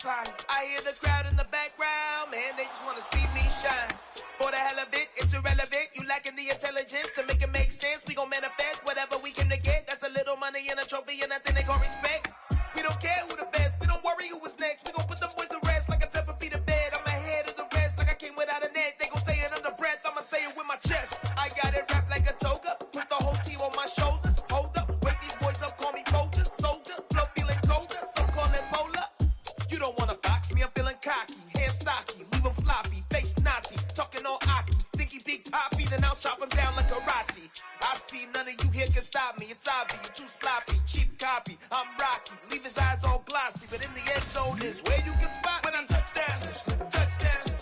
time. I hear the crowd in the background, man, they just want to see me shine. For the hell of it, it's irrelevant. You lacking the intelligence to make it make sense. We gon' manifest whatever we came to get. That's a little money and a trophy and nothing they call respect. We don't care who the best. We don't worry who was next. We gon' put them boys to rest like a temper feet of bed. I'm ahead of the rest like I came without a net. They gon' say it under breath. I'ma say it with my chest. I got it wrapped like a toga. Put the whole team on my shoulders. Hold up. Wake these boys up. Call me Folger. Soldier. Flow feeling colder. Some call it polar. You don't wanna box me. I'm feeling cocky. Hair stocky. Leave him floppy. Face naughty. Talking all Aki. Think he big poppy. Then I'll chop him down like karate. I see none of you here can stop me. It's obvious. You too sloppy. Cheap copy. I'm Rocky. Leave his eyes all glossy. But in the end zone is where you can spot when I touch down. Touchdown.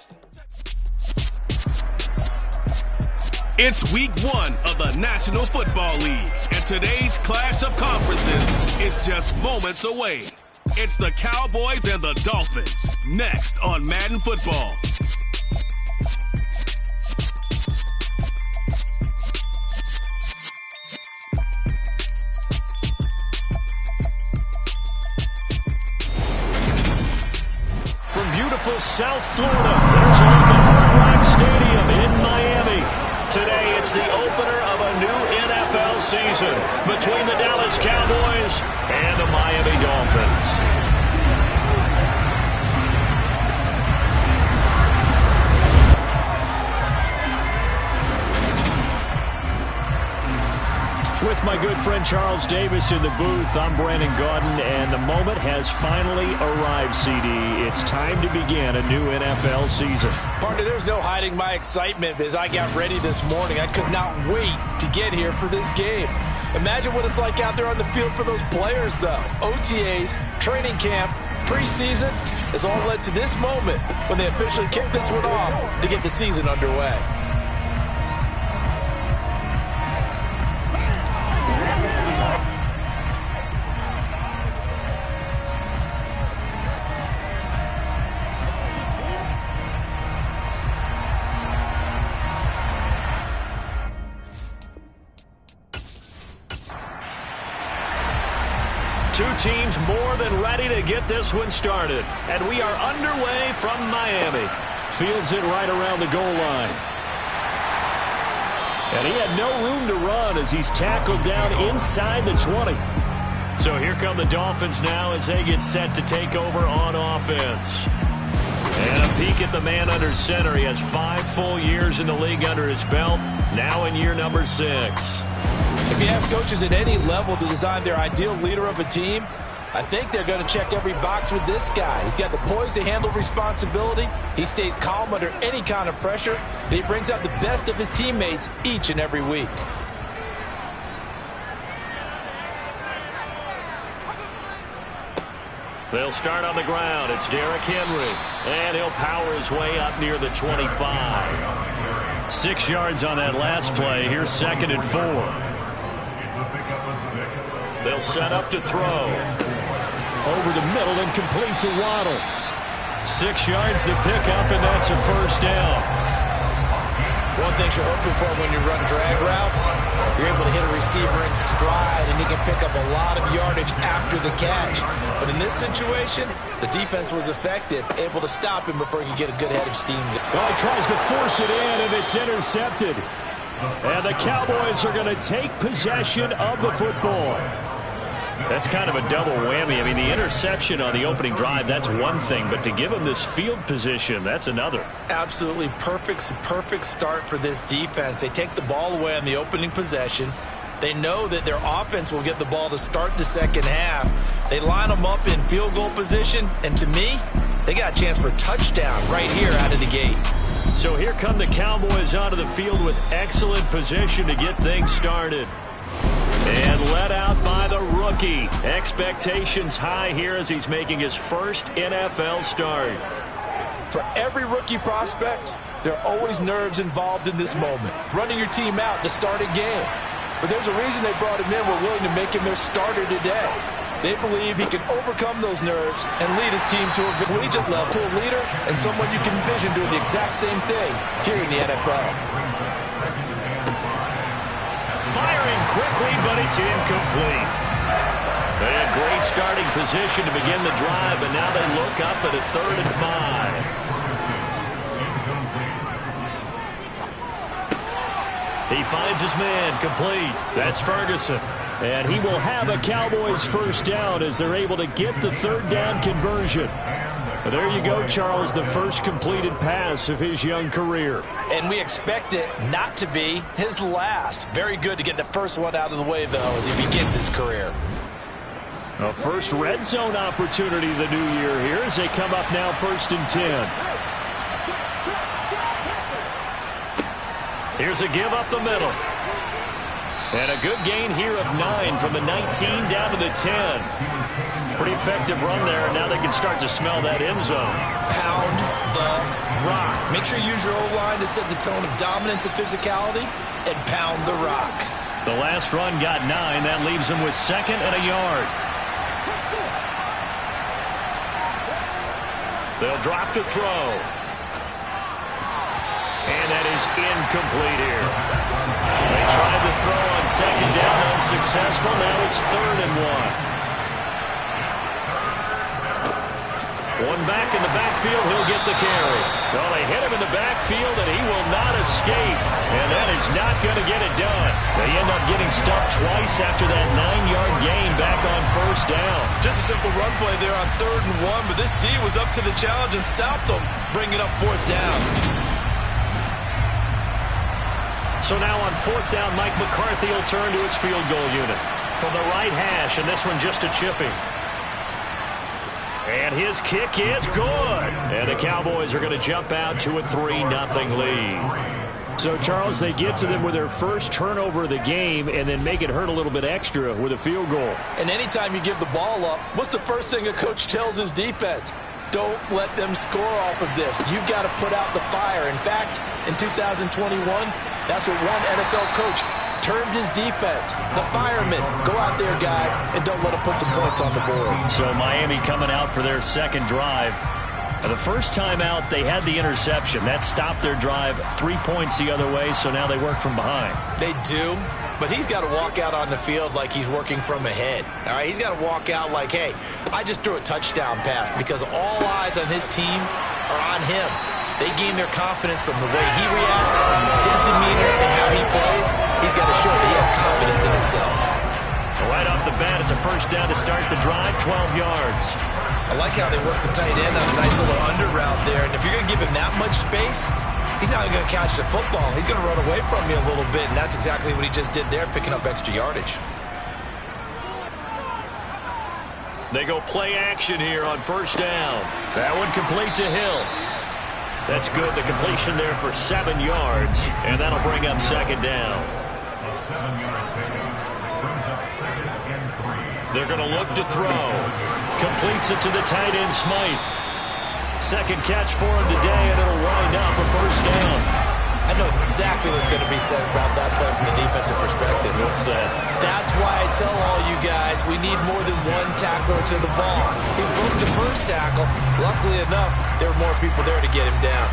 It's week 1 of the National Football League, and today's clash of conferences is just moments away. It's the Cowboys and the Dolphins, next on Madden Football. From beautiful South Florida, there's a look at Hard Rock Stadium in Miami. Today, it's the opener of a new NFL season between the Dallas Cowboys and the Miami Dolphins. With my good friend Charles Davis in the booth, I'm Brandon Gaudin, and the moment has finally arrived, CD. It's time to begin a new NFL season. Partner, there's no hiding my excitement as I got ready this morning. I could not wait to get here for this game. Imagine what it's like out there on the field for those players, though. OTAs, training camp, preseason has all led to this moment when they officially kick this one off to get the season underway. Two teams more than ready to get this one started. And we are underway from Miami. Fields it right around the goal line. And he had no room to run as he's tackled down inside the 20. So here come the Dolphins now as they get set to take over on offense. And a peek at the man under center. He has 5 full years in the league under his belt, now in year number 6. If you ask coaches at any level to design their ideal leader of a team, I think they're going to check every box with this guy. He's got the poise to handle responsibility. He stays calm under any kind of pressure, and he brings out the best of his teammates each and every week. They'll start on the ground. It's Derrick Henry, and he'll power his way up near the 25. 6 yards on that last play. Here's 2nd and 4. They'll set up to throw. Over the middle and complete to Waddle. 6 yards to pick up, and that's a first down. One thing you're hoping for when you run drag routes, you're able to hit a receiver in stride, and he can pick up a lot of yardage after the catch. But in this situation, the defense was effective, able to stop him before he could get a good head of steam. Well, he tries to force it in, and it's intercepted. And the Cowboys are going to take possession of the football. That's kind of a double whammy. I mean, the interception on the opening drive, that's one thing. But to give them this field position, that's another. Absolutely perfect start for this defense. They take the ball away on the opening possession. They know that their offense will get the ball to start the second half. They line them up in field goal position. And to me, they got a chance for a touchdown right here out of the gate. So here come the Cowboys onto the field with excellent position to get things started. And led out by the rookie. Expectations high here as he's making his first NFL start. For every rookie prospect, there are always nerves involved in this moment. Running your team out to start a game. But there's a reason they brought him in. We're willing to make him their starter today. They believe he can overcome those nerves and lead his team to a collegiate level, to a leader and someone you can envision doing the exact same thing here in the NFL. Firing quickly, but it's incomplete. They had great starting position to begin the drive, but now they look up at a 3rd and 5. He finds his man complete. That's Ferguson. And he will have a Cowboys first down as they're able to get the 3rd down conversion. Well, there you go, Charles, the first completed pass of his young career. And we expect it not to be his last. Very good to get the first one out of the way, though, as he begins his career. A first red zone opportunity the new year here as they come up now 1st and 10. Here's a give up the middle. And a good gain here of 9 from the 19 down to the 10. Pretty effective run there, and now they can start to smell that end zone. Pound the rock. Make sure you use your O-line to set the tone of dominance and physicality, and pound the rock. The last run got 9. That leaves them with 2nd and a yard. They'll drop to throw. And that is incomplete here. They tried to throw on 2nd down, unsuccessful. Now it's 3rd and 1. One back in the backfield, he'll get the carry. Well, they hit him in the backfield, and he will not escape. And that is not going to get it done. They end up getting stuffed twice after that 9-yard gain back on 1st down. Just a simple run play there on 3rd and 1, but this D was up to the challenge and stopped them, bringing up 4th down. So now on 4th down, Mike McCarthy will turn to his field goal unit. From the right hash, and this one just a chipping. And his kick is good. And the Cowboys are going to jump out to a 3-0 lead. So, Charles, they get to them with their first turnover of the game and then make it hurt a little bit extra with a field goal. And anytime you give the ball up, what's the first thing a coach tells his defense? Don't let them score off of this. You've got to put out the fire. In fact, in 2021, that's what one NFL coach termed his defense. The firemen. Go out there, guys, and don't let them put some points on the board. So Miami coming out for their 2nd drive. The first time out, they had the interception. That stopped their drive 3 points the other way, so now they work from behind. They do, but he's got to walk out on the field like he's working from ahead. All right, he's got to walk out like, hey, I just threw a touchdown pass, because all eyes on his team are on him. They gain their confidence from the way he reacts, his demeanor, and how he plays. He's got to show that he has confidence in himself. Right off the bat, it's a first down to start the drive, 12 yards. I like how they work the tight end on a nice little under route there. And if you're going to give him that much space, he's not going to catch the football. He's going to run away from you a little bit, and that's exactly what he just did there, picking up extra yardage. They go play action here on 1st down. That one complete to Hill. That's good. The completion there for 7 yards, and that'll bring up 2nd down. They're going to look to throw. Completes it to the tight end, Smythe. 2nd catch for him today, and it'll wind up a 1st down. I know exactly what's going to be said about that play from the defensive perspective. What's that? That's why I tell all you guys we need more than one tackler to the ball. He broke the first tackle. Luckily enough, there were more people there to get him down.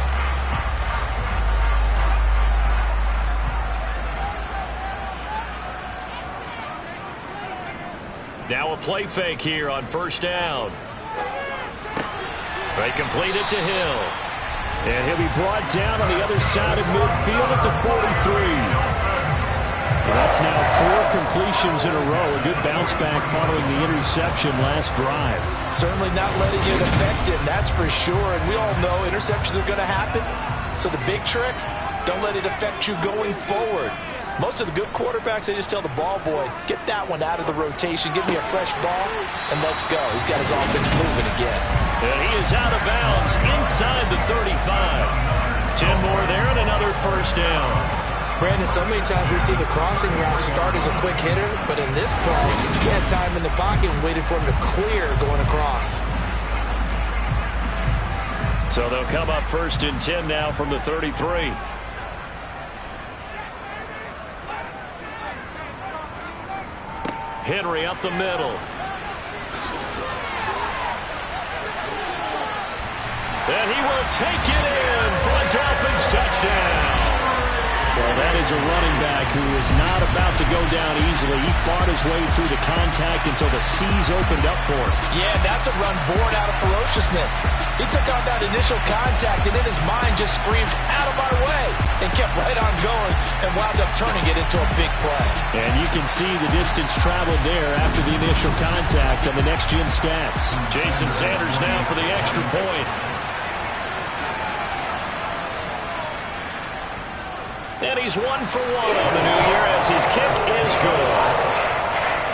Now a play fake here on 1st down. They complete it to Hill. And he'll be brought down on the other side of midfield at the 43. That's now 4 completions in a row. A good bounce back following the interception last drive. Certainly not letting it affect him, that's for sure. And we all know interceptions are going to happen. So the big trick, don't let it affect you going forward. Most of the good quarterbacks, they just tell the ball boy, get that one out of the rotation, give me a fresh ball, and let's go. He's got his offense moving again. And he is out of bounds inside the 35. 10 more there and another 1st down. Brandon, so many times we see the crossing route start as a quick hitter, but in this play, he had time in the pocket and waited for him to clear going across. So they'll come up 1st and 10 now from the 33. Henry up the middle. And he will take it in for a Dolphins touchdown. Well, that is a running back who is not about to go down easily. He fought his way through the contact until the seas opened up for him. Yeah, that's a run born out of ferociousness. He took on that initial contact, and then his mind just screamed, out of my way, and kept right on going and wound up turning it into a big play. And you can see the distance traveled there after the initial contact on the next-gen stats. Jason Sanders now for the extra point. And he's 1 for 1 on the new year as his kick is good.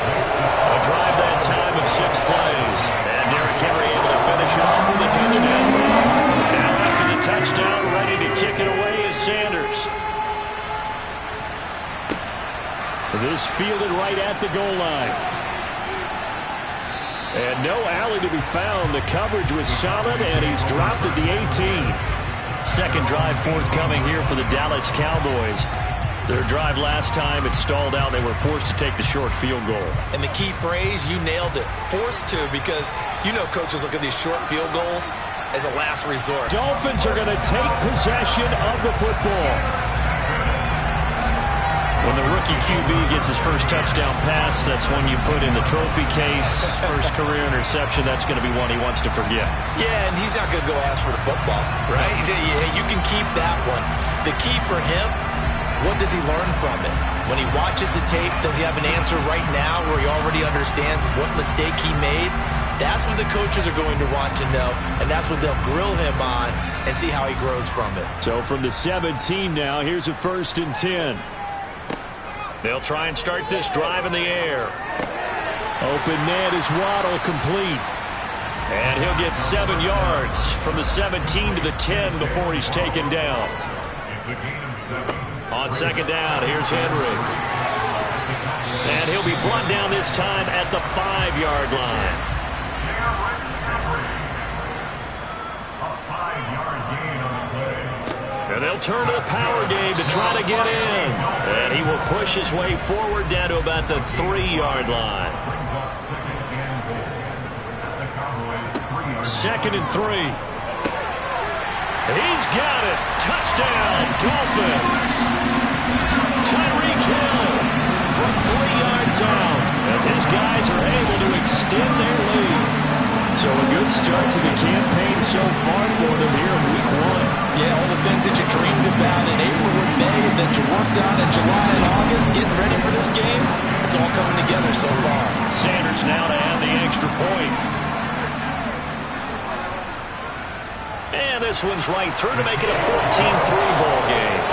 A drive that time of 6 plays. And Derrick Henry able to finish it off with a touchdown. Now after the touchdown, ready to kick it away is Sanders. This fielded right at the goal line. And no alley to be found. The coverage was solid, and he's dropped at the 18. Second drive forthcoming here for the Dallas Cowboys. Their drive last time, it stalled out. They were forced to take the short field goal. And the key phrase, you nailed it, forced to, because you know coaches look at these short field goals as a last resort. Dolphins are going to take possession of the football. When the rookie QB gets his first touchdown pass, that's when you put in the trophy case. First career interception, that's going to be one he wants to forget. Yeah, and he's not going to go ask for the football, right? Yeah, you can keep that one. The key for him, what does he learn from it? When he watches the tape, does he have an answer right now where he already understands what mistake he made? That's what the coaches are going to want to know, and that's what they'll grill him on and see how he grows from it. So from the 17 now, here's a 1st and 10. They'll try and start this drive in the air. Open man is Waddle, complete. And he'll get 7 yards from the 17 to the 10 before he's taken down. On second down, here's Henry. And he'll be brought down this time at the 5-yard line. And they'll turn to the power game to try to get in. And he will push his way forward down to about the 3-yard line. 2nd and 3. He's got it. Touchdown, Dolphins. Tyreek Hill from 3 yards out as his guys are able to extend their lead. So a good start to the campaign so far for them here in week 1. Yeah, all the things that you dreamed about in April and May that you worked on in July and August, getting ready for this game, it's all coming together so far. Sanders now to add the extra point. And this one's right through to make it a 14-3 ball game.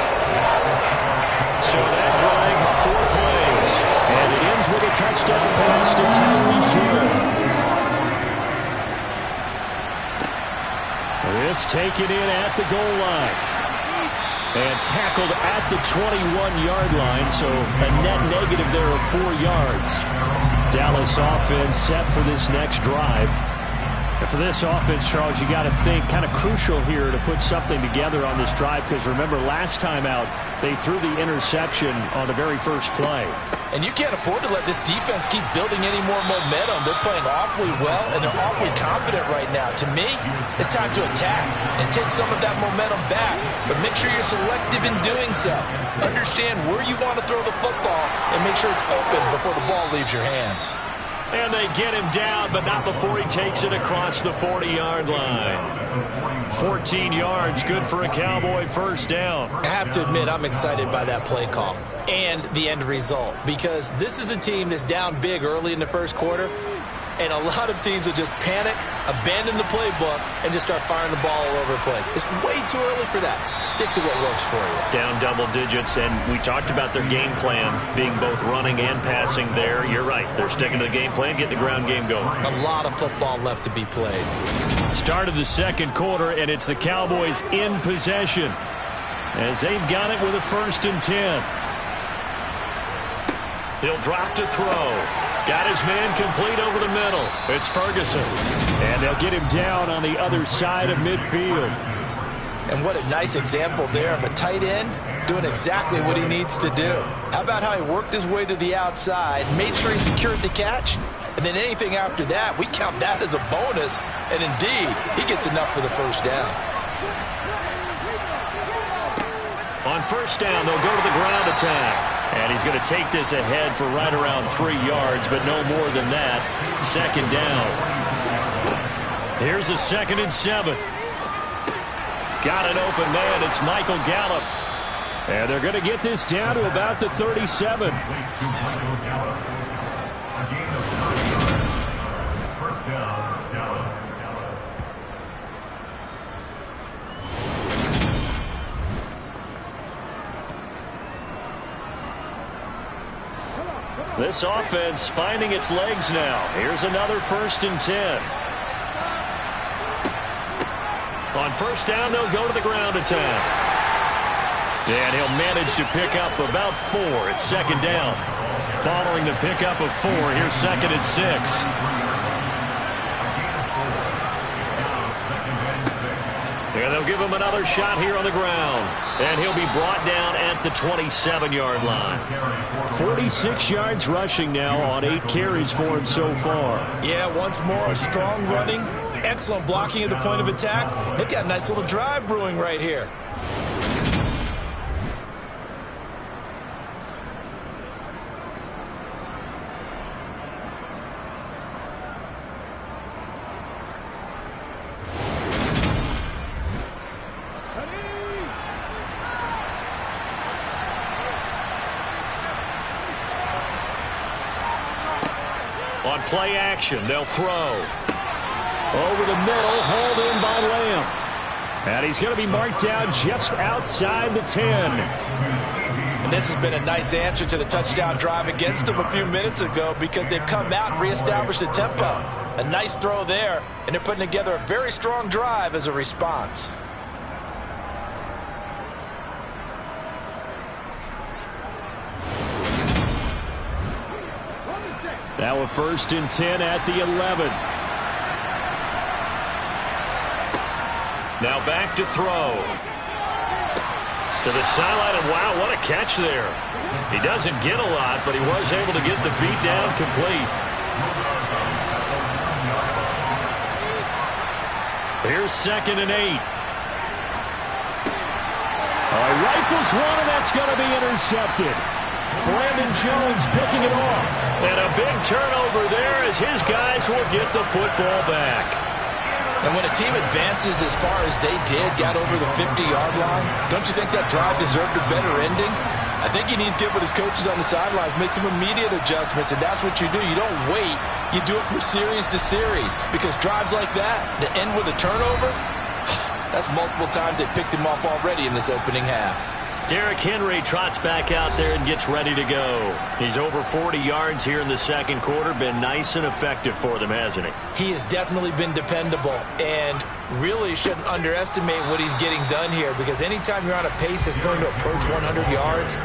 So that drive, 4 plays. And it ends with a touchdown pass to Tyreek Hill. This taken in at the goal line. And tackled at the 21-yard line, so a net negative there of 4 yards. Dallas offense set for this next drive. And for this offense, Charles, you got to think kind of crucial here to put something together on this drive, because remember last time out they threw the interception on the very first play. And you can't afford to let this defense keep building any more momentum. They're playing awfully well, and they're awfully confident right now. To me, it's time to attack and take some of that momentum back, but make sure you're selective in doing so. Understand where you want to throw the football and make sure it's open before the ball leaves your hands. And they get him down, but not before he takes it across the 40-yard line. 14 yards, good for a Cowboy first down. I have to admit, I'm excited by that play call and the end result, because this is a team that's down big early in the first quarter, and a lot of teams will just panic, abandon the playbook, and just start firing the ball all over the place. It's way too early for that. Stick to what works for you. Down double digits, and we talked about their game plan being both running and passing there. You're right. They're sticking to the game plan, getting the ground game going. A lot of football left to be played. Start of the second quarter, and it's the Cowboys in possession as they've got it with a 1st and 10. He'll drop to throw. Got his man complete over the middle. It's Ferguson. And they'll get him down on the other side of midfield. And what a nice example there of a tight end doing exactly what he needs to do. How about how he worked his way to the outside, made sure he secured the catch, and then anything after that, we count that as a bonus. And indeed, he gets enough for the first down. On On first down, they'll go to the ground attack. And he's going to take this ahead for right around 3 yards, but no more than that. Second down. Here's a 2nd and 7. Got an open man. It's Michael Gallup. And they're going to get this down to about the 37. This offense finding its legs now. Here's another 1st and 10. On first down, they'll go to the ground attack. And he'll manage to pick up about 4 at 2nd down. Following the pickup of 4, here's 2nd and 6. And they'll give him another shot here on the ground. And he'll be brought down at the 27-yard line. 46 yards rushing now on 8 carries for him so far. Yeah, once more, a strong running, excellent blocking at the point of attack. They've got a nice little drive brewing right here. On play action, they'll throw. Over the middle, hauled in by Lamb. And he's going to be marked down just outside the 10. And this has been a nice answer to the touchdown drive against them a few minutes ago because they've come out and reestablished the tempo. A nice throw there, and they're putting together a very strong drive as a response. Now a 1st and 10 at the 11. Now back to throw. To the sideline, and wow, what a catch there. He doesn't get a lot, but he was able to get the feet down complete. Here's 2nd and 8. Rifles one, and that's going to be intercepted. Brandon Jones picking it off. And a big turnover there as his guys will get the football back. And when a team advances as far as they did, got over the 50-yard line, don't you think that drive deserved a better ending? I think he needs to get with his coaches on the sidelines, make some immediate adjustments, and that's what you do. You don't wait. You do it from series to series because drives like that, that end with a turnover, that's multiple times they picked him off already in this opening half. Derrick Henry trots back out there and gets ready to go. He's over 40 yards here in the second quarter. Been nice and effective for them, hasn't he? He has definitely been dependable and really shouldn't underestimate what he's getting done here because anytime you're on a pace that's going to approach 100 yards,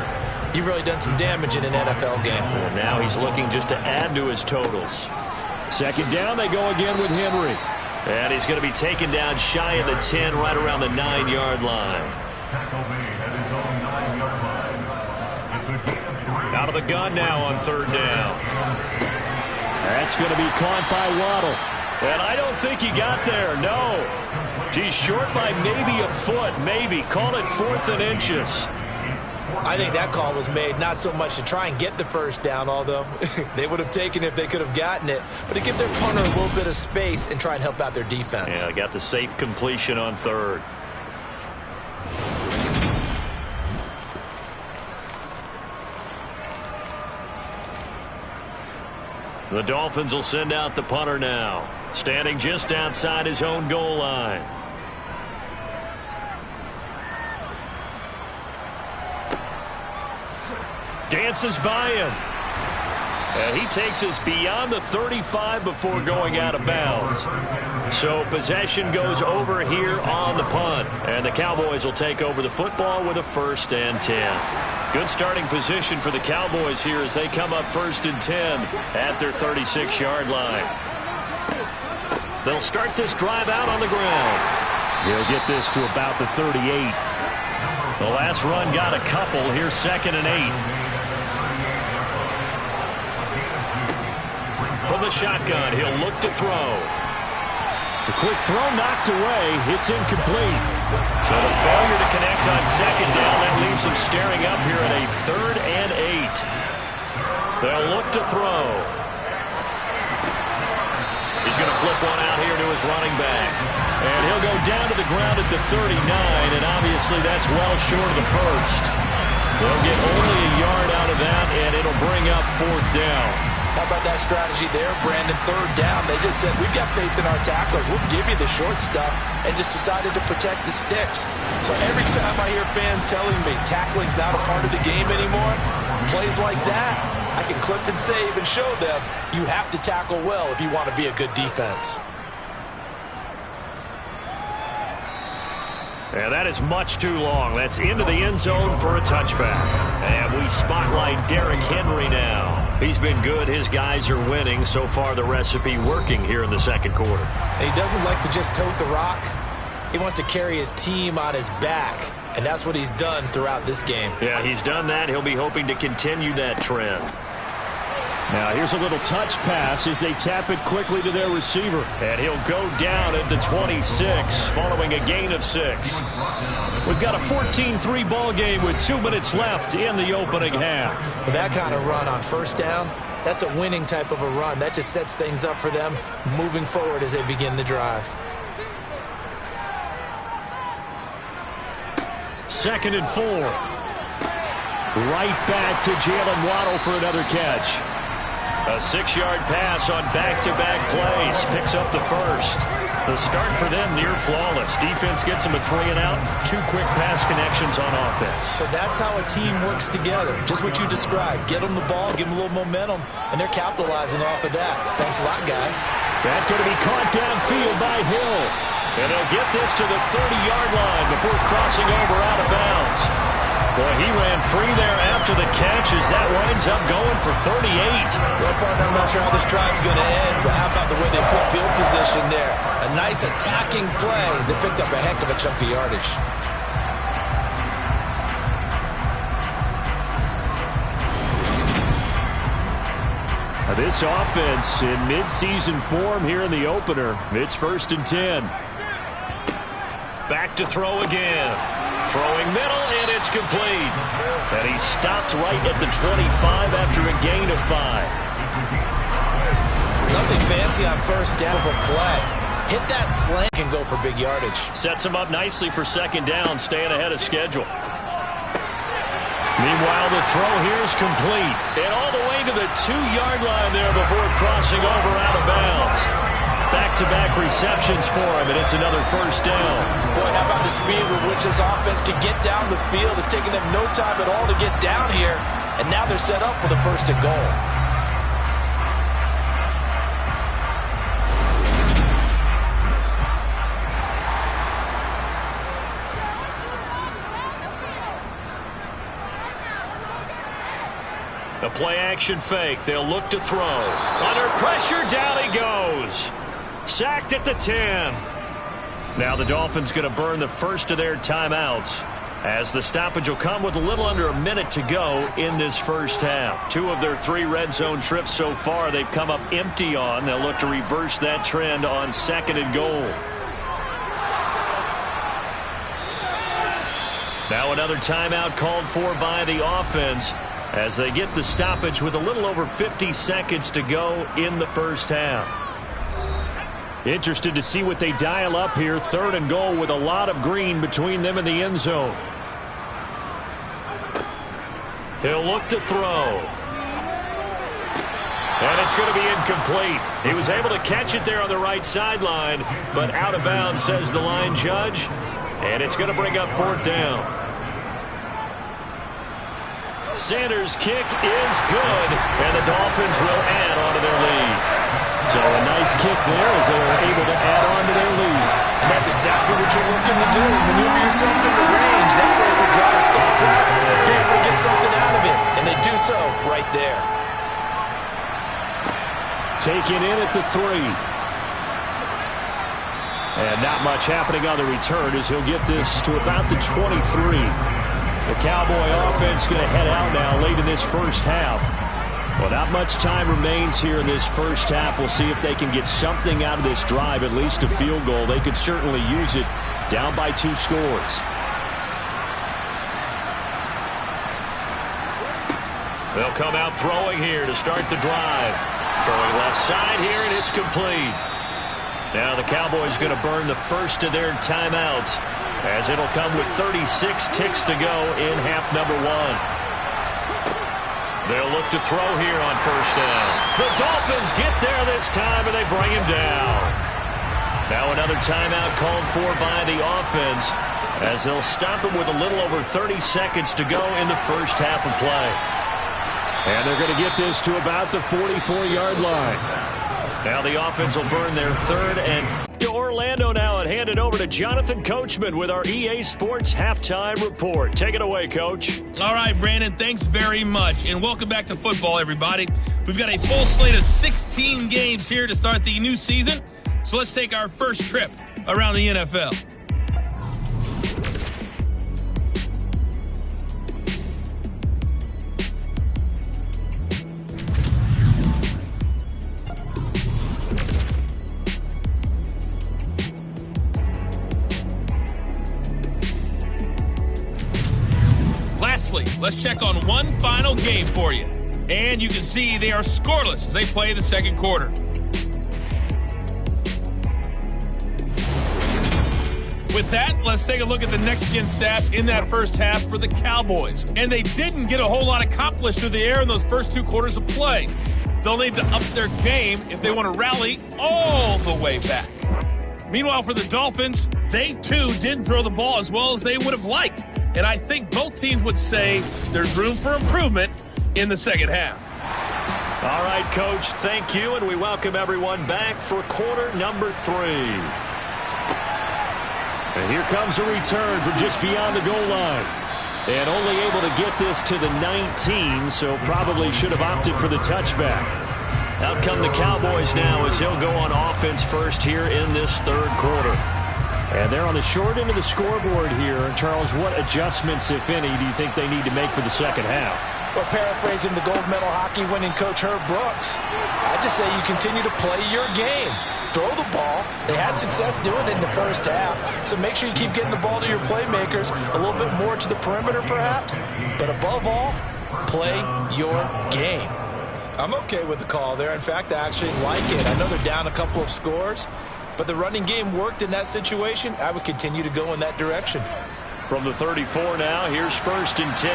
you've really done some damage in an NFL game. And now he's looking just to add to his totals. 2nd down, they go again with Henry. And he's going to be taken down shy of the 10, right around the 9-yard line. Out of the gun now on 3rd down. That's going to be caught by Waddle. And I don't think he got there, no. He's short by maybe a foot, maybe. Call it 4th and inches. I think that call was made not so much to try and get the first down, although they would have taken it if they could have gotten it, but to give their punter a little bit of space and try and help out their defense. Yeah, got the safe completion on 3rd. The Dolphins will send out the punter now, standing just outside his own goal line. Dances by him. And he takes us beyond the 35 before going out of bounds. So possession goes over here on the punt. And the Cowboys will take over the football with a 1st and 10. Good starting position for the Cowboys here as they come up 1st and 10 at their 36-yard line. They'll start this drive out on the ground. He'll get this to about the 38. The last run got a couple. Here's 2nd and 8. From the shotgun, he'll look to throw. The quick throw knocked away. It's incomplete. So the failure to connect contact on second down. That leaves them staring up here at a 3rd and 8. They'll look to throw. He's going to flip one out here to his running back. And he'll go down to the ground at the 39, and obviously that's well short of the first. They'll get only a yard out of that, and it'll bring up 4th down. How about that strategy there, Brandon? 3rd down. They just said, we've got faith in our tacklers. We'll give you the short stuff, and just decided to protect the sticks. So every time I hear fans telling me tackling's not a part of the game anymore, plays like that, I can clip and save and show them you have to tackle well if you want to be a good defense. And that is much too long. That's into the end zone for a touchback. And we spotlight Derrick Henry now. He's been good. His guys are winning. So far, the recipe working here in the second quarter. And he doesn't like to just tote the rock. He wants to carry his team on his back. And that's what he's done throughout this game. Yeah, he's done that. He'll be hoping to continue that trend. Now here's a little touch pass as they tap it quickly to their receiver. And he'll go down at the 26 following a gain of 6. We've got a 14-3 ball game with 2 minutes left in the opening half. With that kind of run on first down, that's a winning type of a run. That just sets things up for them moving forward as they begin the drive. 2nd and 4. Right back to Jalen Waddle for another catch. A 6-yard pass on back-to-back plays. Picks up the first. The start for them near flawless. Defense gets them a 3 and out. 2 quick pass connections on offense. So that's how a team works together. Just what you described. Get them the ball, give them a little momentum, and they're capitalizing off of that. Thanks a lot, guys. That's going to be caught downfield by Hill. And he'll get this to the 30-yard line before crossing over out of bounds. Boy, he ran free there after the catch as that winds up going for 38. Well, partner, I'm not sure how this drive's going to end, but how about the way they flip field position there? A nice attacking play that picked up a heck of a chunk of yardage. Now this offense in midseason form here in the opener. It's 1st and 10. Back to throw again. Throwing middle, and it's complete. And he stopped right at the 25 after a gain of 5. Nothing fancy on first down of a play. Hit that slant and go for big yardage. Sets him up nicely for 2nd down, staying ahead of schedule. Meanwhile, the throw here is complete. And all the way to the 2-yard line there before crossing over out of bounds. Back-to-back receptions for him, and it's another 1st down. Boy, how about the speed with which this offense can get down the field? It's taken them no time at all to get down here, and now they're set up for the 1st and goal. The play-action fake. They'll look to throw. Under pressure, down he goes. Sacked at the 10. Now the Dolphins going to burn the first of their timeouts as the stoppage will come with a little under a minute to go in this first half. 2 of their 3 red zone trips so far they've come up empty on. They'll look to reverse that trend on 2nd and goal. Now another timeout called for by the offense as they get the stoppage with a little over 50 seconds to go in the first half. Interested to see what they dial up here. 3rd and goal with a lot of green between them and the end zone. He'll look to throw. And it's going to be incomplete. He was able to catch it there on the right sideline, but out of bounds, says the line judge. And it's going to bring up 4th down. Sanders' kick is good, and the Dolphins will add on to their lead. So a nice kick there as they were able to add on to their lead. And that's exactly what you're looking to do. Maneuver yourself into range. That way if the drive stalls out, you're able to get something out of it. And they do so right there. Taken in at the 3. And not much happening on the return as he'll get this to about the 23. The Cowboy offense going to head out now late in this first half. Well, not much time remains here in this first half. We'll see if they can get something out of this drive, at least a field goal. They could certainly use it down by 2 scores. They'll come out throwing here to start the drive. Throwing left side here, and it's complete. Now the Cowboys going to burn the first of their timeouts, as it'll come with 36 ticks to go in half number 1. They'll look to throw here on first down. The Dolphins get there this time, and they bring him down. Now another timeout called for by the offense, as they'll stop him with a little over 30 seconds to go in the first half of play. And they're going to get this to about the 44-yard line. Now the offense will burn their third and to Orlando now and hand it over to Jonathan Coachman with our EA Sports Halftime Report. Take it away, Coach. All right, Brandon, thanks very much. And welcome back to football, everybody. We've got a full slate of 16 games here to start the new season. So let's take our first trip around the NFL. Lastly, let's check on one final game for you. And you can see they are scoreless as they play the second quarter. With that, let's take a look at the next-gen stats in that first half for the Cowboys. And they didn't get a whole lot accomplished through the air in those first 2 quarters of play. They'll need to up their game if they want to rally all the way back. Meanwhile, for the Dolphins, they too didn't throw the ball as well as they would have liked. And I think both teams would say there's room for improvement in the second half. All right, Coach, thank you, and we welcome everyone back for quarter number 3. And here comes a return from just beyond the goal line. And only able to get this to the 19, so probably should have opted for the touchback. Out come the Cowboys now as they'll go on offense first here in this third quarter. And they're on the short end of the scoreboard here. Charles, what adjustments, if any, do you think they need to make for the second half? Well, paraphrasing the gold medal hockey winning coach Herb Brooks, I just say you continue to play your game. Throw the ball. They had success doing it in the first half, so make sure you keep getting the ball to your playmakers, a little bit more to the perimeter perhaps, but above all, play your game. I'm okay with the call there. In fact, I actually like it. I know they're down a couple of scores, but the running game worked in that situation. I would continue to go in that direction. From the 34 now, here's first and 10.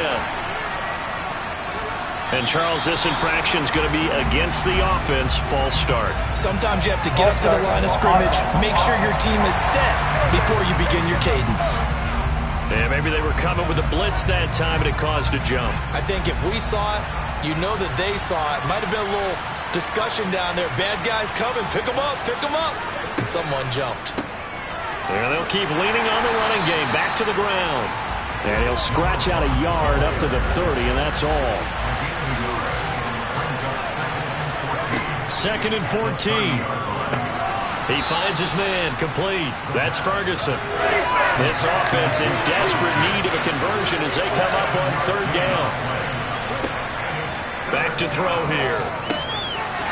And, Charles, this infraction is going to be against the offense, false start. Sometimes you have to get up to the line of scrimmage, make sure your team is set before you begin your cadence. Yeah, maybe they were coming with a blitz that time and it caused a jump. I think if we saw it, you know that they saw it. Might have been a little discussion down there. Bad guys coming, pick them up, and someone jumped. And they'll keep leaning on the running game, back to the ground. And he'll scratch out a yard up to the 30, and that's all. Second and 14. He finds his man, complete. That's Ferguson. This offense in desperate need of a conversion as they come up on third down. Back to throw here.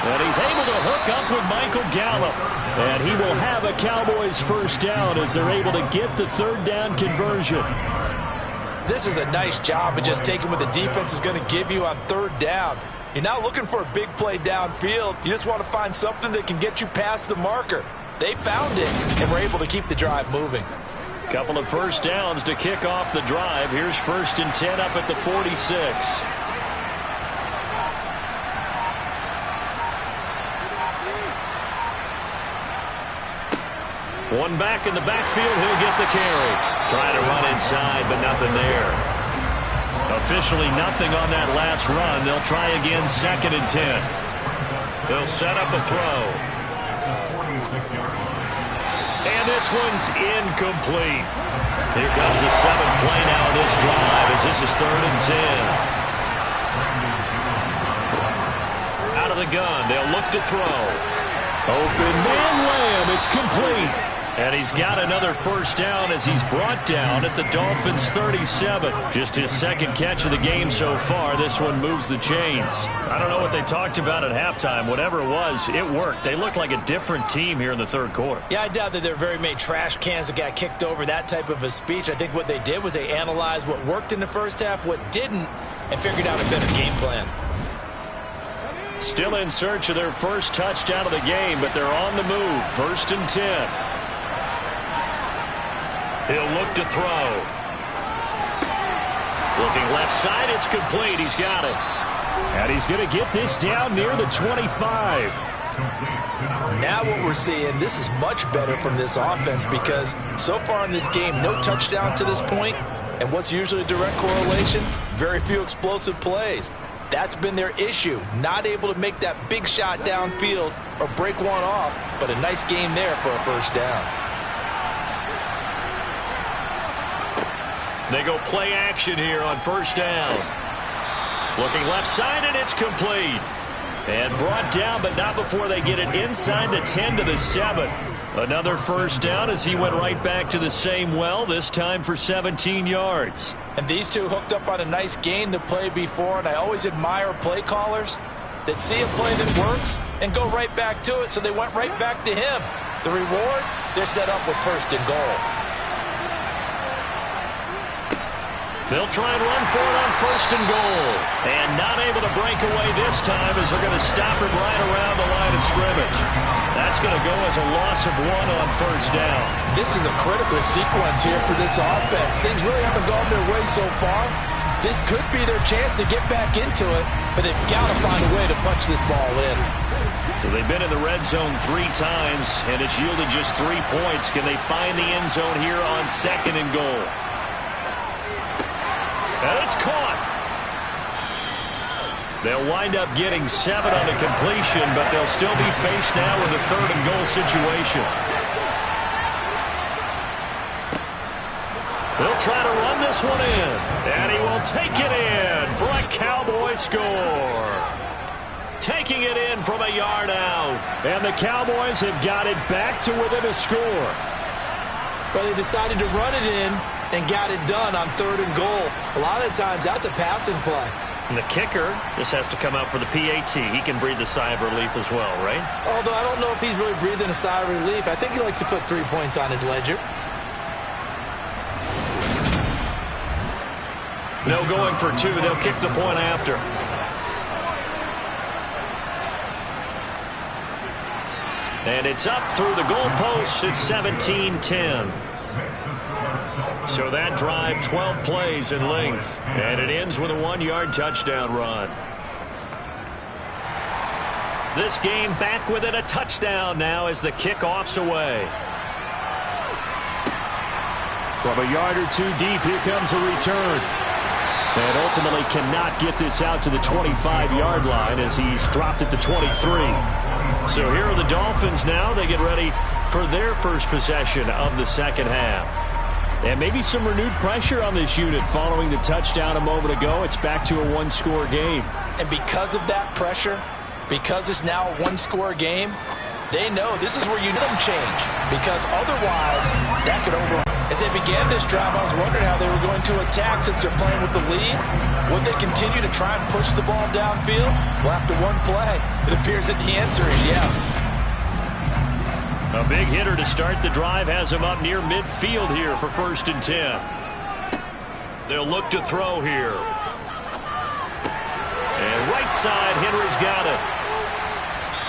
And he's able to hook up with Michael Gallup. And he will have a Cowboys first down as they're able to get the third down conversion. This is a nice job of just taking what the defense is going to give you on third down. You're not looking for a big play downfield. You just want to find something that can get you past the marker. They found it and were able to keep the drive moving. Couple of first downs to kick off the drive. Here's first and 10 up at the 46. One back in the backfield, he'll get the carry. Trying to run inside, but nothing there. Officially nothing on that last run. They'll try again, second and 10. They'll set up a throw. And this one's incomplete. Here comes the seventh play now of this drive as this is third and 10. Out of the gun, they'll look to throw. Open man, Lamb, it's complete. And he's got another first down as he's brought down at the Dolphins' 37. Just his second catch of the game so far. This one moves the chains. I don't know what they talked about at halftime. Whatever it was, it worked. They look like a different team here in the third quarter. Yeah, I doubt that there are very many trash cans that got kicked over, that type of a speech. I think what they did was they analyzed what worked in the first half, what didn't, and figured out a better game plan. Still in search of their first touchdown of the game, but they're on the move. 1st and 10. He'll look to throw. Looking left side, it's complete. He's got it. And he's going to get this down near the 25. Now what we're seeing, this is much better from this offense because so far in this game, no touchdown to this point. And what's usually a direct correlation? Very few explosive plays. That's been their issue. Not able to make that big shot downfield or break one off, but a nice game there for a first down. They go play action here on first down. Looking left side, and it's complete. And brought down, but not before they get it inside the 10 to the 7. Another first down as he went right back to the same well, this time for 17 yards. And these two hooked up on a nice gain to play before, and I always admire play callers that see a play that works and go right back to it, so they went right back to him. The reward, they're set up with 1st and goal. They'll try and run for it on 1st and goal. And not able to break away this time as they're going to stop it right around the line of scrimmage. That's going to go as a loss of 1 on first down. This is a critical sequence here for this offense. Things really haven't gone their way so far. This could be their chance to get back into it, but they've got to find a way to punch this ball in. So they've been in the red zone 3 times, and it's yielded just 3 points. Can they find the end zone here on 2nd and goal? And it's caught. They'll wind up getting 7 on the completion, but they'll still be faced now with a 3rd and goal situation. They'll try to run this one in, and he will take it in for a Cowboy score. Taking it in from a yard out, and the Cowboys have got it back to within a score. But they decided to run it in and got it done on 3rd and goal. A lot of times that's a passing play. And the kicker just has to come out for the PAT. He can breathe a sigh of relief as well, right? Although I don't know if he's really breathing a sigh of relief. I think he likes to put 3 points on his ledger. No going for 2. They'll kick the point after. And it's up through the goalposts. It's 17-10. So that drive, 12 plays in length. And it ends with a 1-yard touchdown run. This game back within a touchdown now as the kickoff's away. From a yard or 2 deep, here comes a return. And ultimately cannot get this out to the 25-yard line as he's dropped at the 23. So here are the Dolphins now. They get ready for their first possession of the second half. And maybe some renewed pressure on this unit following the touchdown a moment ago. It's back to a 1-score game. And because of that pressure, because it's now a 1-score game, they know this is where you need them change. Because otherwise, that could As they began this drive, I was wondering how they were going to attack since they're playing with the lead. Would they continue to try and push the ball downfield? Well, after one play, it appears that the answer is yes. A big hitter to start the drive has him up near midfield here for 1st and 10. They'll look to throw here. And right side, Henry's got it.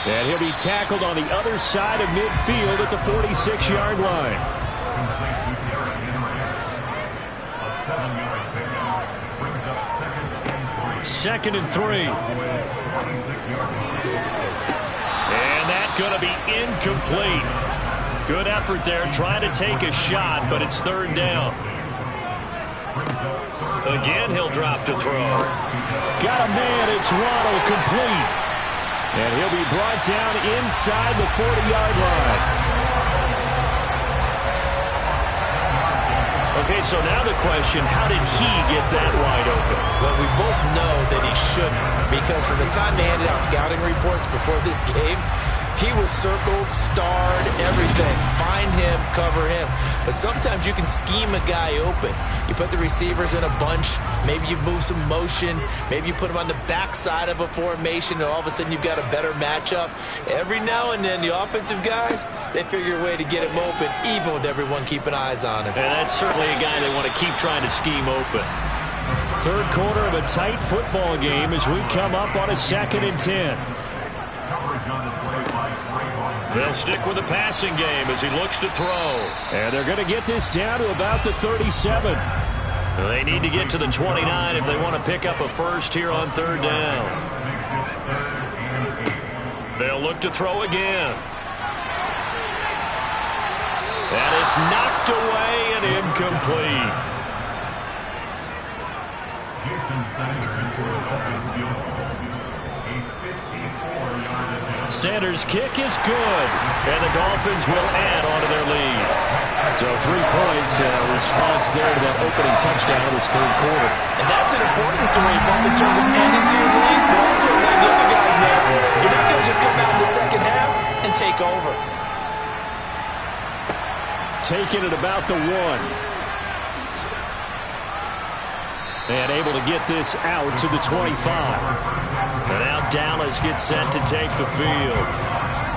And he'll be tackled on the other side of midfield at the 46-yard line. Second and 3. And that's going to be incomplete. Good effort there, trying to take a shot, but it's 3rd down. Again, he'll drop to throw. Got a man, it's Waddle, complete. And he'll be brought down inside the 40-yard line. Okay, so now the question, how did he get that wide open? Well, we both know that he shouldn't, because from the time they handed out scouting reports before this game, He was circled, starred, everything. Find him, cover him. But sometimes you can scheme a guy open. You put the receivers in a bunch. Maybe you move some motion. Maybe you put them on the backside of a formation, and all of a sudden you've got a better matchup. Every now and then, the offensive guys, they figure a way to get him open, even with everyone keeping eyes on him. And that's certainly a guy they want to keep trying to scheme open. Third quarter of a tight football game as we come up on a 2nd and 10. They'll stick with the passing game as he looks to throw. And they're going to get this down to about the 37. They need to get to the 29 if they want to pick up a first here on 3rd down. They'll look to throw again. And it's knocked away and incomplete. Sanders' kick is good, and the Dolphins will add on to their lead. So 3 points, response there to that opening touchdown in this 3rd quarter. And that's an important 3, both in terms of adding to your lead, but also letting the other guys know you're not going to just come out in the second half and take over. Taking it about the 1. And able to get this out to the 25. And now Dallas gets set to take the field.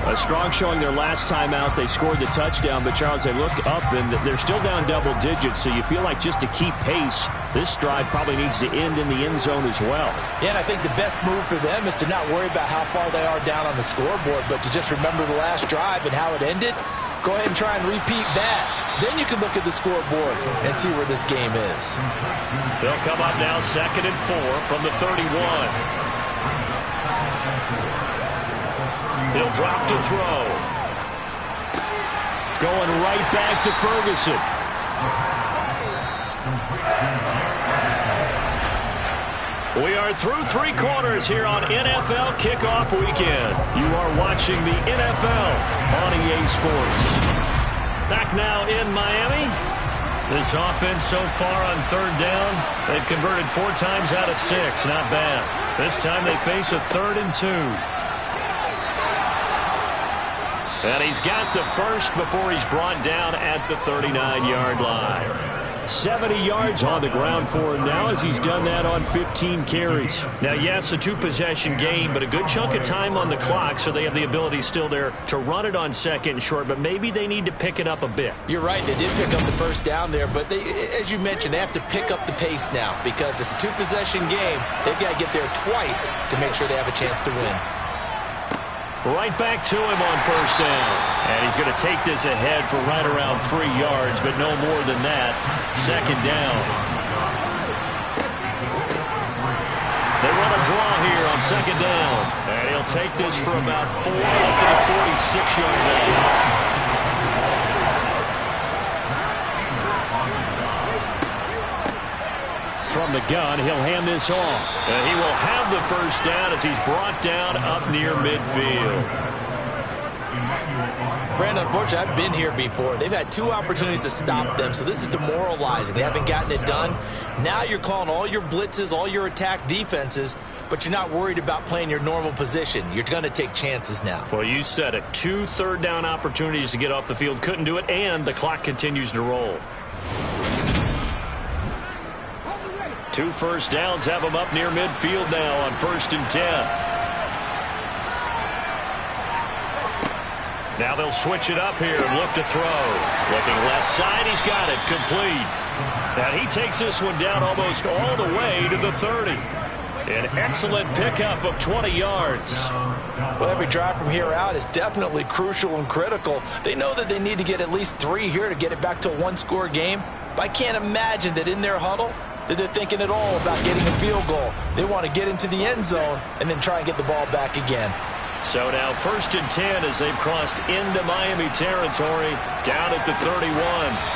A strong showing their last time out. They scored the touchdown, but Charles, they look up and they're still down double digits, so you feel like just to keep pace, this drive probably needs to end in the end zone as well. Yeah, and I think the best move for them is to not worry about how far they are down on the scoreboard, but to just remember the last drive and how it ended. Go ahead and try and repeat that. Then you can look at the scoreboard and see where this game is. They'll come up now 2nd and 4 from the 31. He'll drop to throw. Going right back to Ferguson. We are through 3 quarters here on NFL Kickoff Weekend. You are watching the NFL on EA Sports. Back now in Miami. This offense so far on 3rd down, they've converted 4 times out of 6. Not bad. This time they face a 3rd and 2. And he's got the first before he's brought down at the 39-yard line. 70 yards on the ground for him now as he's done that on 15 carries. Now, yes, a 2-possession game, but a good chunk of time on the clock, so they have the ability still there to run it on 2nd and short, but maybe they need to pick it up a bit. You're right. They did pick up the first down there, but they, as you mentioned, they have to pick up the pace now because it's a 2-possession game. They've got to get there twice to make sure they have a chance to win. Right back to him on 1st down. And he's going to take this ahead for right around 3 yards, but no more than that. 2nd down. They run a draw here on 2nd down. And he'll take this for about 4 up to the 46-yard line. From the gun, he'll hand this off. And he will have the 1st down as he's brought down up near midfield. Brandon, unfortunately, I've been here before. They've had 2 opportunities to stop them, so this is demoralizing. They haven't gotten it done. Now you're calling all your blitzes, all your attack defenses, but you're not worried about playing your normal position. You're going to take chances now. Well, you said it. 2 3rd down opportunities to get off the field. Couldn't do it, and the clock continues to roll. 2 1st downs have them up near midfield now on 1st and 10. Now they'll switch it up here and look to throw. Looking left side, he's got it, complete. And he takes this one down almost all the way to the 30. An excellent pickup of 20 yards. Well, every drive from here out is definitely crucial and critical. They know that they need to get at least 3 here to get it back to a 1-score game. But I can't imagine that in their huddle that they're thinking at all about getting a field goal. They want to get into the end zone and then try and get the ball back again. So now 1st and 10 as they've crossed into Miami territory down at the 31.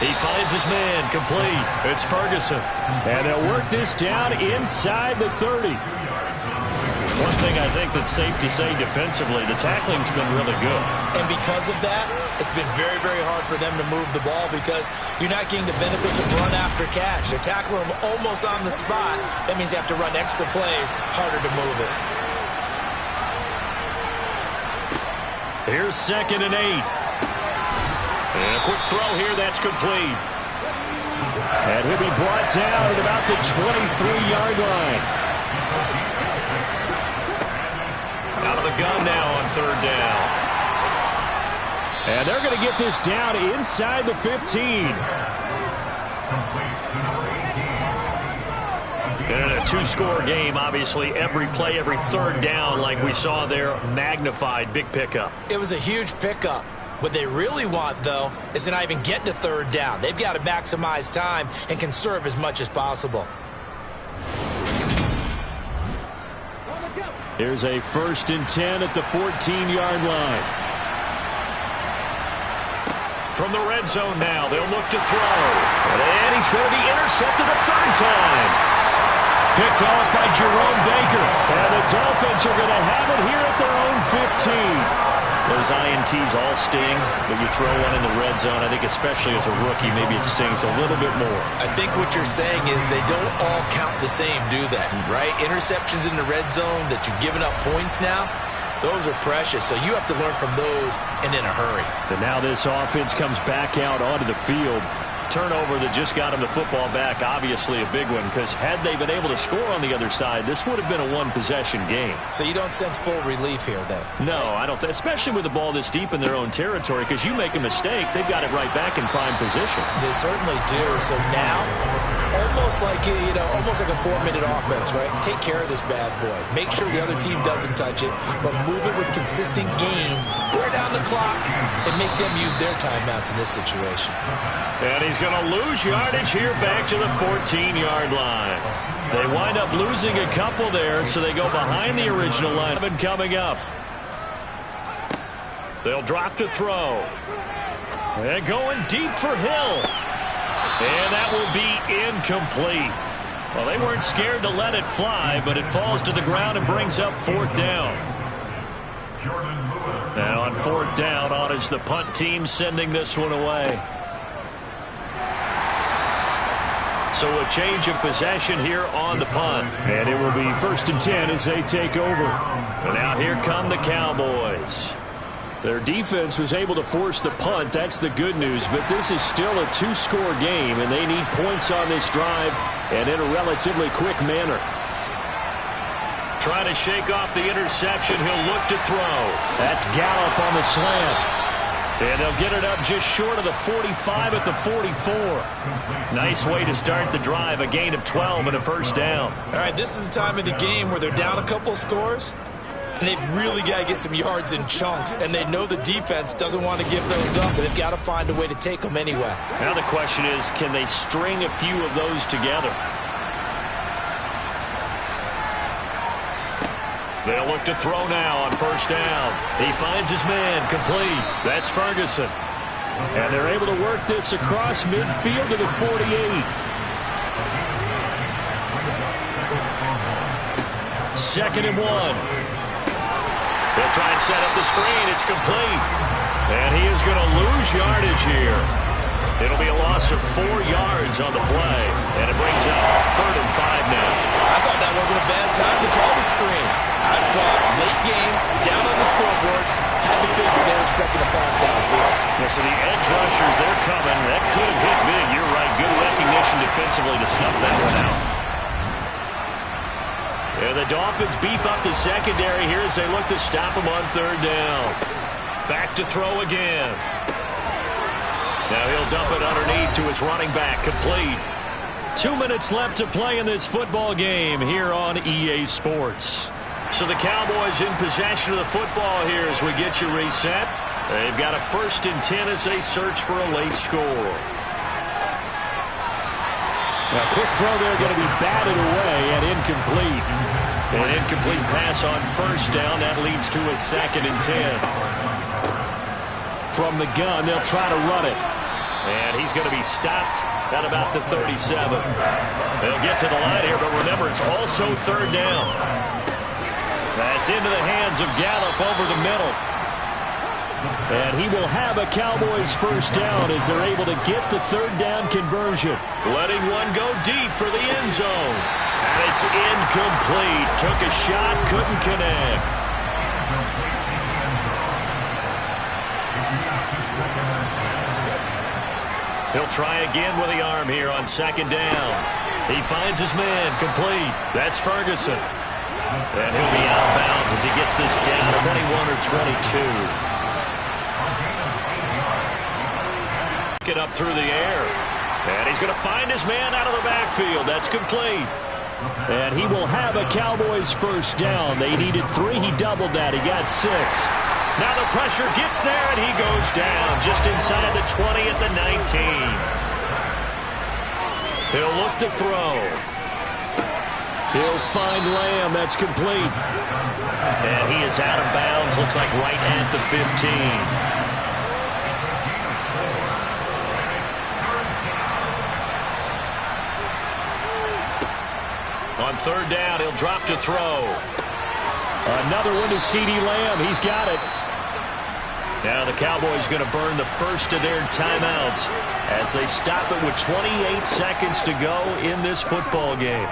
He finds his man, complete. It's Ferguson. And they'll work this down inside the 30. One thing I think that's safe to say defensively, the tackling's been really good. And because of that, it's been very, very hard for them to move the ball because you're not getting the benefits of run after catch. They're tackling them almost on the spot. That means you have to run extra plays, harder to move it. Here's 2nd and 8. And a quick throw here, that's complete. And he'll be brought down at about the 23-yard line. Out of the gun now on 3rd down. And they're going to get this down inside the 15. And in a 2-score game, obviously, every play, every 3rd down, like we saw there, magnified, big pickup. It was a huge pickup. What they really want, though, is to not even get to 3rd down. They've got to maximize time and conserve as much as possible. Here's a 1st and 10 at the 14-yard line. From the red zone now, they'll look to throw. And he's going to be intercepted a 3rd time. Picked off by Jerome Baker. And the Dolphins are going to have it here at their own 15. Those INTs all sting, but you throw one in the red zone, I think especially as a rookie, maybe it stings a little bit more. I think what you're saying is they don't all count the same, do they? Right? Interceptions in the red zone that you've given up points now, those are precious. So you have to learn from those and in a hurry. And now this offense comes back out onto the field. Turnover that just got him the football back, obviously a big one, because had they been able to score on the other side, this would have been a one-possession game. So you don't sense full relief here, then? No, I don't. Especially with the ball this deep in their own territory, because you make a mistake, they've got it right back in prime position. They certainly do. So now, almost like a 4-minute offense, right? Take care of this bad boy. Make sure the other team doesn't touch it, but move it with consistent gains. Wear down the clock and make them use their timeouts in this situation. And he's going to lose yardage here back to the 14-yard line. They wind up losing a couple there, so they go behind the original line. Coming up. They'll drop to throw. And going deep for Hill. And that will be incomplete. Well, they weren't scared to let it fly, but it falls to the ground and brings up 4th down. Now on 4th down, on is the punt team sending this one away. So a change of possession here on the punt. And it will be 1st and 10 as they take over. And now here come the Cowboys. Their defense was able to force the punt. That's the good news. But this is still a 2-score game, and they need points on this drive and in a relatively quick manner. Trying to shake off the interception. He'll look to throw. That's Gallup on the slant. And they'll get it up just short of the 45 at the 44. Nice way to start the drive. A gain of 12 and a 1st down. All right, this is the time of the game where they're down a couple of scores, and they've really got to get some yards in chunks, and they know the defense doesn't want to give those up, but they've got to find a way to take them anyway. Now the question is, can they string a few of those together? They'll look to throw now on 1st down. He finds his man, complete. That's Ferguson. And they're able to work this across midfield to the 48. Second and 1. They'll try and set up the screen. It's complete. And he is going to lose yardage here. It'll be a loss of 4 yards on the play. And it brings up 3rd and 5 now. I thought that wasn't a bad time to call the screen. I thought late game, down on the scoreboard, had to figure they were expecting a pass downfield. Yeah, so the edge rushers, they're coming. That could have hit big. You're right. Good recognition defensively to snuff that one out. And the Dolphins beef up the secondary here as they look to stop them on 3rd down. Back to throw again. Now he'll dump it underneath to his running back, complete. 2 minutes left to play in this football game here on EA Sports. So the Cowboys in possession of the football here as we get you reset. They've got a 1st and 10 as they search for a late score. Now, quick throw there going to be batted away and incomplete. An incomplete pass on 1st down. That leads to a 2nd and 10. From the gun, they'll try to run it. And he's going to be stopped at about the 37. They'll get to the line here, but remember, it's also 3rd down. That's into the hands of Gallup over the middle. And he will have a Cowboys 1st down as they're able to get the 3rd down conversion. Letting one go deep for the end zone. And it's incomplete. Took a shot, couldn't connect. He'll try again with the arm here on second down. He finds his man, complete. That's Ferguson. And he'll be out of bounds as he gets this down to 21 or 22. Get up through the air. And he's going to find his man out of the backfield. That's complete. And he will have a Cowboys first down. They needed 3. He doubled that. He got 6. Now the pressure gets there, and he goes down just inside the 20 at the 19. He'll look to throw. He'll find Lamb. That's complete. And he is out of bounds. Looks like right at the 15. On third down, he'll drop to throw. Another one to CeeDee Lamb. He's got it. Now the Cowboys going to burn the first of their timeouts as they stop it with 28 seconds to go in this football game.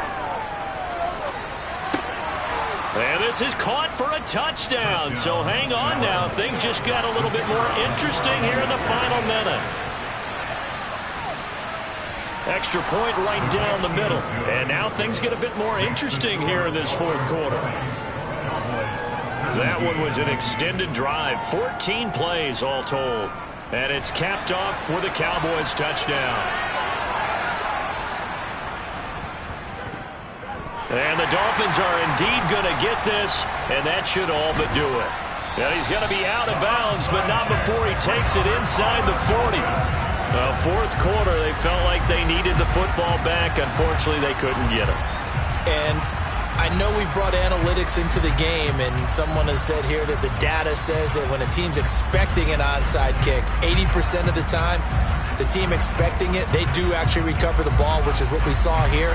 And this is caught for a touchdown. So hang on now. Things just got a little bit more interesting here in the final minute. Extra point right down the middle. And now things get a bit more interesting here in this fourth quarter. That one was an extended drive. 14 plays all told. And it's capped off for the Cowboys touchdown. And the Dolphins are indeed going to get this, and that should all but do it. And he's going to be out of bounds, but not before he takes it inside the 40. Fourth quarter, they felt like they needed the football back. Unfortunately, they couldn't get it. And I know we brought analytics into the game, and someone has said here that the data says that when a team's expecting an onside kick, 80% of the time, the team expecting it, they do actually recover the ball, which is what we saw here.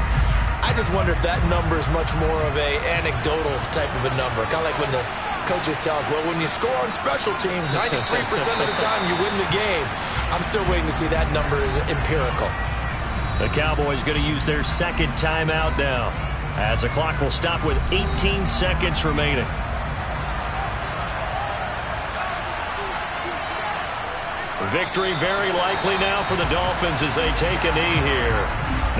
I just wonder if that number is much more of a anecdotal type of a number. Kind of like when the coaches tell us, well, when you score on special teams, 93% of the time you win the game. I'm still waiting to see that number is empirical. The Cowboys going to use their second timeout now, as the clock will stop with 18 seconds remaining. Victory very likely now for the Dolphins as they take a knee here.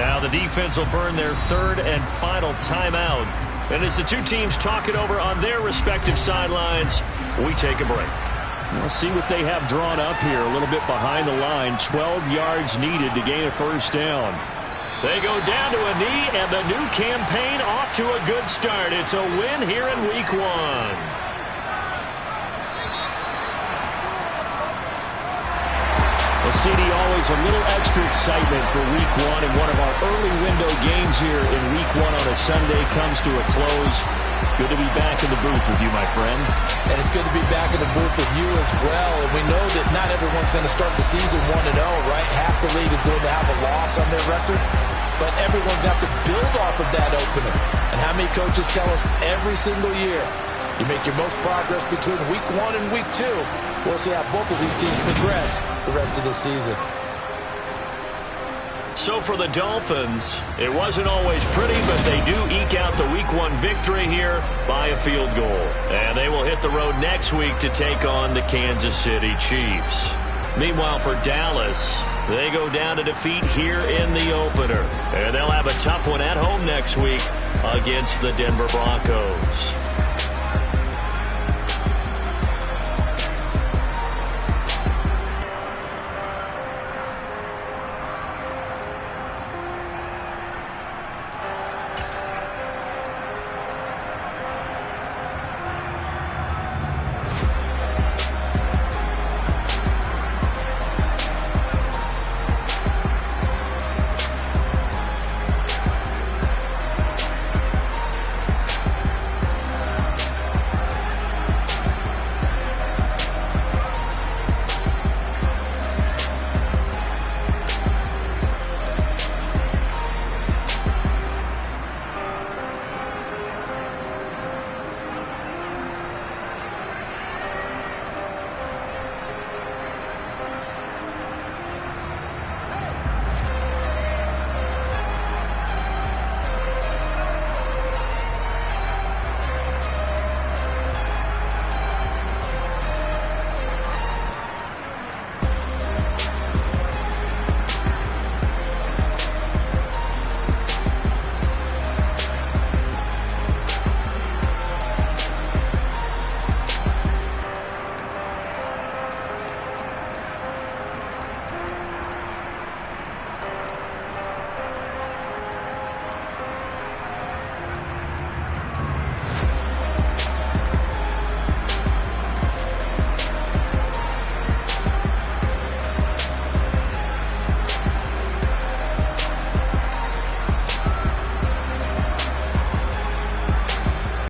Now the defense will burn their third and final timeout. And as the two teams talk it over on their respective sidelines, we take a break. We'll see what they have drawn up here. A little bit behind the line. 12 yards needed to gain a first down. They go down to a knee, and the new campaign off to a good start. It's a win here in Week 1. Well, CD, always a little extra excitement for Week 1, and one of our early window games here in Week 1 on a Sunday comes to a close. Good to be back in the booth with you, my friend. And it's good to be back in the booth with you as well. And we know that not everyone's going to start the season 1-0, right? Half the league is going to have a loss on their record. But everyone's going to have to build off of that opener. And how many coaches tell us every single year, you make your most progress between Week 1 and Week 2. We'll see how both of these teams progress the rest of the season. So for the Dolphins, it wasn't always pretty, but they do eke out the Week 1 victory here by a field goal. And they will hit the road next week to take on the Kansas City Chiefs. Meanwhile, for Dallas, they go down to defeat here in the opener. And they'll have a tough one at home next week against the Denver Broncos.